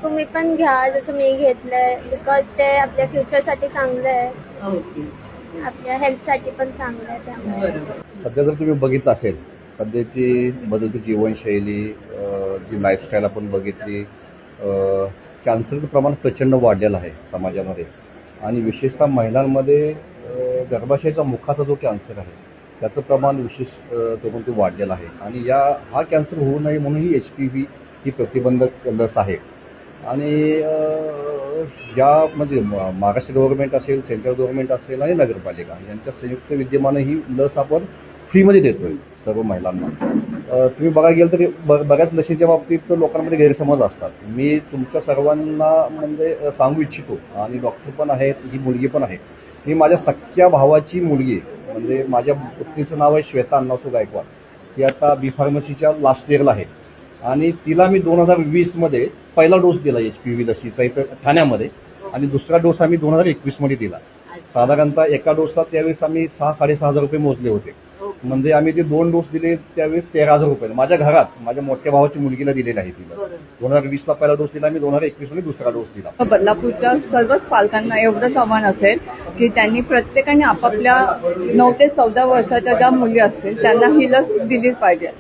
तुम्ही पण घ्या जसं मी घेतलंय, बिकॉज ते आपल्या फ्युचरसाठी चांगलं आहे, ओके. आपल्या हेल्थसाठी पण चांगलं आहे. त्यामुळे बरोबर. सध्या जर तुम्ही बघितलं असेल, सध्याची बदलती जीवनशैली, जी लाईफस्टाईल आपण बघितली, कॅन्सरचं प्रमाण प्रचंड वाढलेलं आहे समाजामध्ये आणि विशेषतः महिलांमध्ये गर्भाशयाचा मुखाचा जो कॅन्सर आहे त्याचं प्रमाण विशेष करून ते वाढलेलं आहे आणि हा कॅन्सर होऊ नये म्हणून ही HPV ही प्रतिबंधक लस आहे आणि म्हणजे महाराष्ट्र गव्हर्नमेंट असेल, सेंट्रल गव्हर्नमेंट असेल आणि नगरपालिका यांच्या संयुक्त विद्यमानं ही लस आपण फ्रीमध्ये देतोय सर्व महिलांना. तुम्ही बघायला गेलं तरी बऱ्याच लसीच्या बाबतीत लोकांमध्ये गैरसमज असतात. मी तुमच्या सर्वांना म्हणजे सांगू इच्छितो आणि डॉक्टर पण आहेत, ही मुलगी पण आहे. मी माझ्या सख्ख्या भावाची मुलगी म्हणजे माझ्या पत्नीचं नाव आहे श्वेता अण्णासू गायकवाड. ती आता बी फार्मसीच्या लास्ट इयरला आहे आणि तिला मी 2020मध्ये पहिला डोस दिला HPV लसीचा इथं ठाण्यामध्ये आणि दुसरा डोस आम्ही 2021मध्ये दिला. साधारणतः एका डोसला त्यावेळेस आम्ही 6,000-6,500 रुपये मोजले होते. म्हणजे आम्ही ते 2 डोस दिले त्यावेळेस 13,000 रुपये माझ्या घरात माझ्या मोठ्या भावाची मुलगीला दिलेली आहे. तिला 2020ला पहिला डोस दिला, मी 2021मध्ये दुसरा डोस दिला. बदलापूरच्या सर्वच पालकांना एवढंच आव्हान असेल की त्यांनी प्रत्येकाने आपापल्या 9 ते 14 वर्षाच्या ज्या मुली असतील त्यांना ही लस दिलीच पाहिजे.